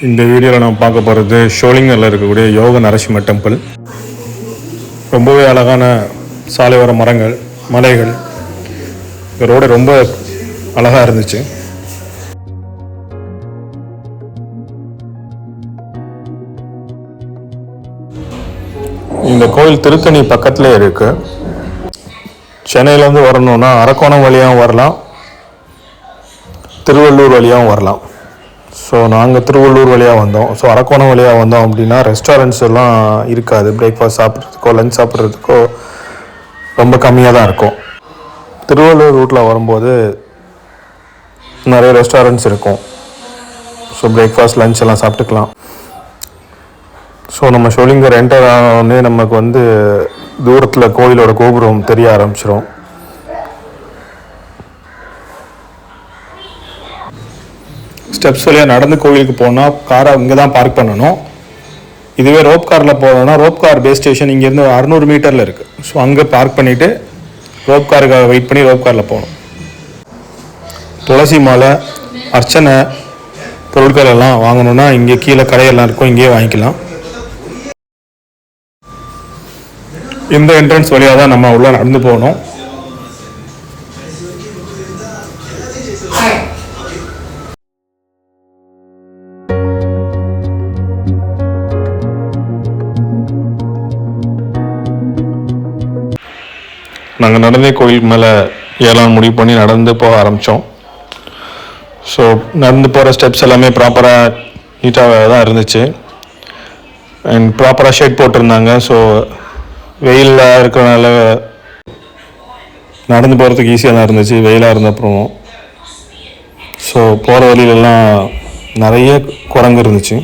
இந்த வீடியோவில் நான் பார்க்க போகிறது ஷோலிங்கரில் இருக்கக்கூடிய யோக நரசிம்ம டெம்பிள். ரொம்பவே அழகான சாலையோர மரங்கள், மலைகள், ரோடு ரொம்ப அழகாக இருந்துச்சு. இந்த கோயில் திருத்தணி பக்கத்துலேயே இருக்குது. சென்னையிலேருந்து வரணுன்னா அரக்கோணம் வழியாகவும் வரலாம், திருவள்ளூர் வழியாகவும் வரலாம். ஸோ நாங்கள் திருவள்ளூர் வழியாக வந்தோம். ஸோ அரக்கோணம் வழியாக வந்தோம் அப்படின்னா ரெஸ்டாரண்ட்ஸ் எல்லாம் இருக்காது. பிரேக்ஃபாஸ்ட் சாப்பிட்றதுக்கோ லஞ்ச் சாப்பிட்றதுக்கோ ரொம்ப கம்மியாக தான் இருக்கும். திருவள்ளூர் ரூட்டில் வரும்போது நிறைய ரெஸ்டாரண்ட்ஸ் இருக்கும். ஸோ பிரேக்ஃபாஸ்ட் லஞ்ச் எல்லாம் சாப்பிட்டுக்கலாம். ஸோ நம்ம ஷோலிங்கர் என்டர் ஆனோடனே நமக்கு தூரத்தில் கோயிலோட கோபுரம் தெரிய ஆரம்பிச்சிடும். ஸ்டெப்ஸ் வழியாக நடந்து கோவிலுக்கு போனால் காரை இங்கே தான் பார்க் பண்ணணும். இதுவே ரோப் காரில் போனோம்னா ரோப் கார் பேஸ் ஸ்டேஷன் இங்கேருந்து 600 மீட்டரில் இருக்குது. ஸோ அங்கே பார்க் பண்ணிவிட்டு ரோப் காருக்காக வெயிட் பண்ணி ரோப் காரில் போகணும். துளசி மாலை, அர்ச்சனை பொருட்கள் எல்லாம் வாங்கணுன்னா இங்கே கீழே கடையெல்லாம் இருக்கும், இங்கேயே வாங்கிக்கலாம். இந்த என்ட்ரன்ஸ் வழியாக தான் நம்ம உள்ளே நடந்து போகணும். நாங்கள் நடந்தே கோயிலுக்கு மேலே ஏறலாம்னு முடிவு பண்ணி நடந்து போக ஆரம்பித்தோம். ஸோ நடந்து போகிற ஸ்டெப்ஸ் எல்லாமே ப்ராப்பராக நீட்டாக தான் இருந்துச்சு. அண்ட் ப்ராப்பராக ஷேட் போட்டிருந்தாங்க. ஸோ வெயிலில் இருக்கிறனால நடந்து போகிறதுக்கு ஈஸியாக தான் இருந்துச்சு, வெயிலாக இருந்தப்புறம். ஸோ போகிற வழியிலெல்லாம் நிறைய குரங்கு இருந்துச்சு.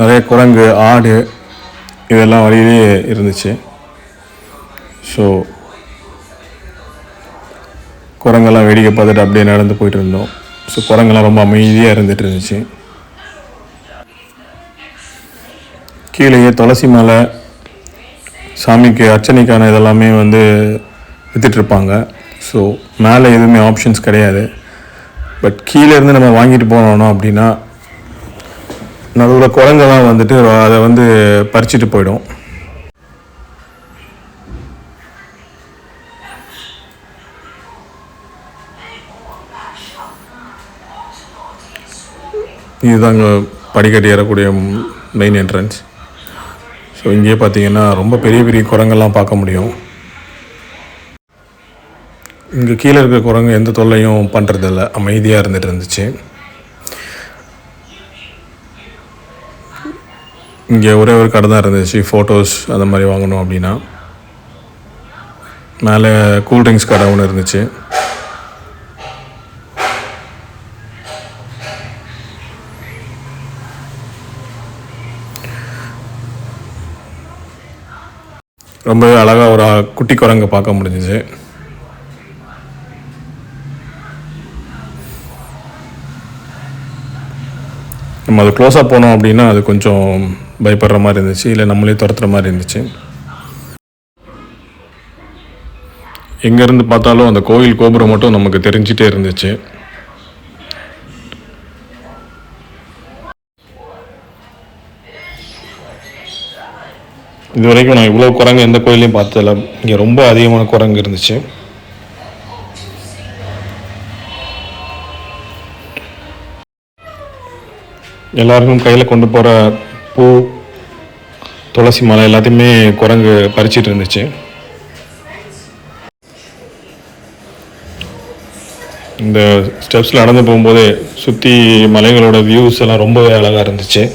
நிறைய குரங்கு, ஆடு இதெல்லாம் வழியிலே இருந்துச்சு. ஸோ குரங்கெல்லாம் வேடிக்கை பார்த்துட்டு அப்படியே நடந்து போயிட்டு இருந்தோம். ஸோ குரங்கெல்லாம் ரொம்ப அமைதியாக இருந்துகிட்டு இருந்துச்சு. கீழேயே துளசி மாலை, சாமிக்கு அர்ச்சனைக்கான இதெல்லாமே விற்றுட்ருப்பாங்க. ஸோ மேலே எதுவுமே ஆப்ஷன்ஸ் கிடையாது. பட் கீழே இருந்து நம்ம வாங்கிட்டு போனோம் அப்படின்னா நடுவில் குரங்கெல்லாம் அதை பறிச்சுட்டு போயிடும். இதுதாங்க படிக்கட்டி ஏறக்கூடிய மெயின் என்ட்ரன்ஸ். ஸோ இங்கேயே பார்த்தீங்கன்னா ரொம்ப பெரிய பெரிய குரங்கெல்லாம் பார்க்க முடியும். இங்கே கீழே இருக்கிற குரங்கு எந்த தொல்லையும் பண்ணுறதில்ல, அமைதியாக இருந்துகிட்டு இருந்துச்சு. இங்கே ஒரே ஒரு கடை தான் இருந்துச்சு, ஃபோட்டோஸ் அந்த மாதிரி வாங்கணும் அப்படின்னா. மேலே கூல்ட்ரிங்க்ஸ் கடை ஒன்று இருந்துச்சு. ரொம்பவே அழகாக ஒரு குட்டி குரங்கை பார்க்க முடிஞ்சிச்சு. நம்ம அது க்ளோஸாக போனோம் அப்படின்னா அது கொஞ்சம் பயப்படுற மாதிரி இருந்துச்சு, இல்லை நம்மளே துரத்துற மாதிரி இருந்துச்சு. எங்கேருந்து பார்த்தாலும் அந்த கோயில் கோபுரம் மட்டும் நமக்கு தெரிஞ்சிட்டே இருந்துச்சு. இது வரைக்கும் நான் இவ்வளோ குரங்கு எந்த கோயிலையும் பார்த்ததில்ல. இங்கே ரொம்ப அதிகமான குரங்கு இருந்துச்சு. எல்லாருக்கும் கையில் கொண்டு போகிற பூ, துளசி மாலை எல்லாத்தையுமே குரங்கு பறிச்சிட்டு இருந்துச்சு. இந்த ஸ்டெப்ஸில் நடந்து போகும்போதே சுற்றி மலைகளோட வியூஸ் எல்லாம் ரொம்பவே அழகாக இருந்துச்சு.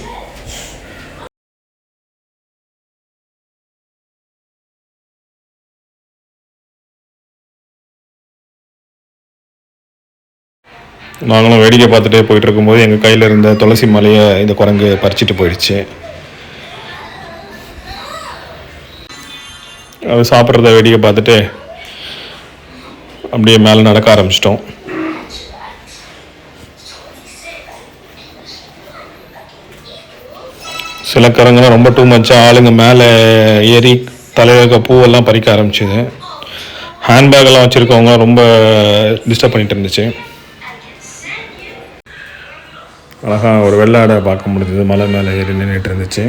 நாங்களும் வேடிக்கை பார்த்துட்டே போயிட்டு இருக்கும்போது எங்கள் கையில் இருந்த துளசி மாலையை இந்த குரங்கு பறிச்சுட்டு போயிடுச்சு. அது சாப்பிட்றத வேடிக்கை பார்த்துட்டு அப்படியே மேலே நடக்க ஆரம்பிச்சிட்டோம். சில குரங்குலாம் ரொம்ப டூ மச்சாக ஆளுங்க மேலே ஏறி தலையில் இருக்க பூவெல்லாம் பறிக்க ஆரம்பிச்சிது. ஹேண்ட்பேக்கெல்லாம் வச்சுருக்கவங்க ரொம்ப டிஸ்டர்ப் பண்ணிட்டு இருந்துச்சு. அழகாக ஒரு வெள்ளாடை பார்க்க முடிஞ்சது, மலை மேலே ஏறி நின்றுட்டு இருந்துச்சு.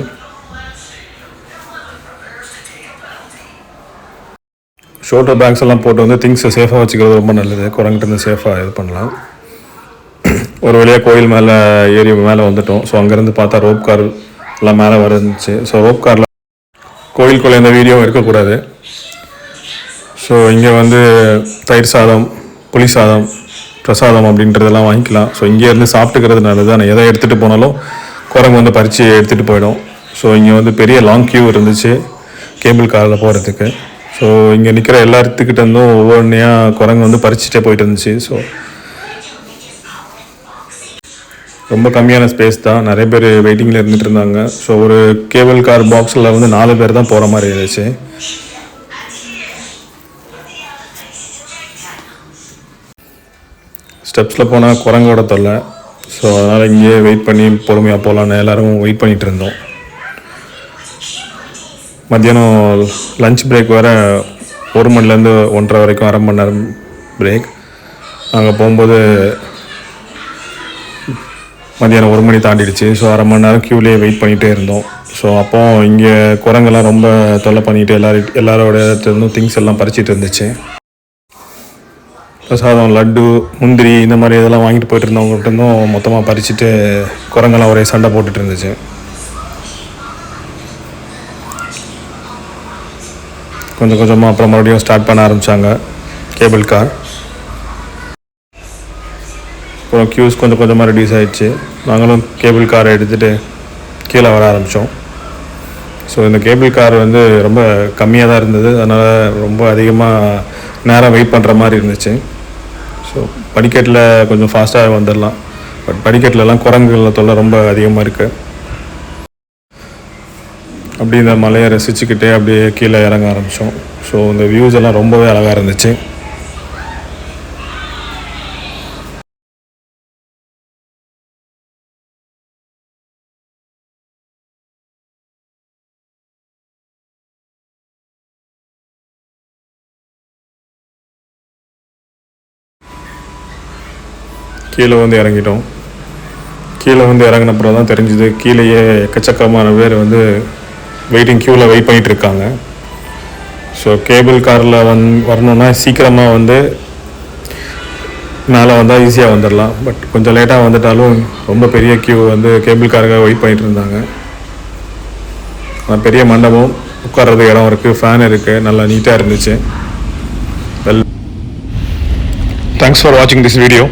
ஷோல்டர் பேக்ஸ் எல்லாம் போட்டு வந்து திங்ஸை சேஃபாக வச்சுக்கிறது ரொம்ப நல்லது. குரங்கிட்டேருந்து சேஃபாக இது பண்ணலாம். ஒரு வழியாக கோயில் மேலே ஏறி மேலே வந்துட்டோம். ஸோ அங்கேருந்து பார்த்தா ரோப் கார் எல்லாம் மேலே வந்துச்சு. ஸோ ரோப் காரில் கோயிலுக்குள்ளே எந்த வீடியோ இருக்கக்கூடாது. ஸோ இங்கே வந்து தயிர் சாதம், புளி சாதம், பிரசாதம் அப்படின்றதெல்லாம் வாங்கிக்கலாம். ஸோ இங்கேருந்து சாப்பிட்டுக்கிறது நல்லது. ஆனால் எதை எடுத்துகிட்டு போனாலும் குரங்கு வந்து பறித்து எடுத்துகிட்டு போயிடும். ஸோ இங்கே வந்து பெரிய லாங் க்யூ இருந்துச்சு கேபிள் காரில் போகிறதுக்கு. ஸோ இங்கே நிற்கிற எல்லாத்துக்கிட்ட இருந்தும் ஒவ்வொன்றையாக குரங்கு வந்து பறிச்சுட்டே போயிட்டு இருந்துச்சு. ஸோ ரொம்ப கம்மியான ஸ்பேஸ் தான், நிறைய பேர் வெயிட்டிங்கில் இருந்துகிட்டு இருந்தாங்க. ஸோ ஒரு கேபிள் கார் பாக்ஸில் வந்து 4 பேர் தான் போகிற மாதிரி இருந்துச்சு. ஸ்டெப்ஸில் போனால் குரங்கோட தொல்லை. ஸோ அதனால் இங்கேயே வெயிட் பண்ணி பொறுமையாக போகலான்னு எல்லோரும் வெயிட் பண்ணிகிட்டு இருந்தோம். மத்தியானம் லஞ்ச் பிரேக் வேறு 1 மணிலேருந்து 1:30 வரைக்கும் 1/2 மணி நேரம் பிரேக். நாங்கள் போகும்போது மத்தியானம் 1 மணி தாண்டிடுச்சு. ஸோ 1/2 மணி நேரம் க்யூலேயே வெயிட் பண்ணிகிட்டே இருந்தோம். ஸோ அப்போ இங்கே குரங்கெல்லாம் ரொம்ப தொல்லை பண்ணிவிட்டு எல்லாரோட இருந்தும் திங்ஸ் எல்லாம் பறிச்சிட்டு இருந்துச்சு. பிரசாதம், லட்டு, முந்திரி இந்த மாதிரி இதெல்லாம் வாங்கிட்டு போயிட்டு இருந்தவங்ககிட்ட இருந்தும் மொத்தமாக பறிச்சுட்டு குரங்கெல்லாம் ஒரே சண்டை போட்டுட்டு இருந்துச்சு. கொஞ்சம் கொஞ்சமாக அப்புறம் மறுபடியும் ஸ்டார்ட் பண்ண ஆரம்பித்தாங்க கேபிள் கார். அப்புறம் க்யூஸ் கொஞ்சம் கொஞ்சமாக ரெடியூஸ் ஆகிடுச்சு. நாங்களும் கேபிள் காரை எடுத்துகிட்டு கீழே வர ஆரம்பித்தோம். ஸோ இந்த கேபிள் கார் வந்து ரொம்ப கம்மியாக தான் இருந்தது. அதனால் ரொம்ப அதிகமாக நேரம் வெயிட் பண்ணுற மாதிரி இருந்துச்சு. ஸோ படிக்கட்டில் கொஞ்சம் ஃபாஸ்ட்டாக வந்துடலாம். பட் படிக்கட்டிலலாம் குரங்குகள தொல்லை ரொம்ப அதிகமாக இருக்குது. அப்படி இந்த மலையை ரசிச்சுக்கிட்டே அப்படியே கீழே இறங்க ஆரம்பித்தோம். ஸோ இந்த வியூஸ் எல்லாம் ரொம்பவே அழகாக இருந்துச்சு. கீழே வந்து இறங்கிட்டோம். கீழே வந்து இறங்கினப்புறம் தான் தெரிஞ்சுது கீழேயே எக்கச்சக்கமான பேர் வந்து வெயிட்டிங் க்யூவில் வெயிட் பண்ணிகிட்டு இருக்காங்க. ஸோ கேபிள் காரில் வரணுன்னா சீக்கிரமாக வந்து மேலே வந்தால் ஈஸியாக வந்துடலாம். பட் கொஞ்சம் லேட்டாக வந்துட்டாலும் ரொம்ப பெரிய க்யூ வந்து கேபிள் காருக்காக வெயிட் பண்ணிகிட்டு இருந்தாங்க. பெரிய மண்டபம், உட்கார்றதுக்கு இடம் இருக்குது, ஃபேன் இருக்குது, நல்லா நீட்டாக இருந்துச்சு. வெல், தேங்க்ஸ் ஃபார் வாட்சிங் திஸ் வீடியோ.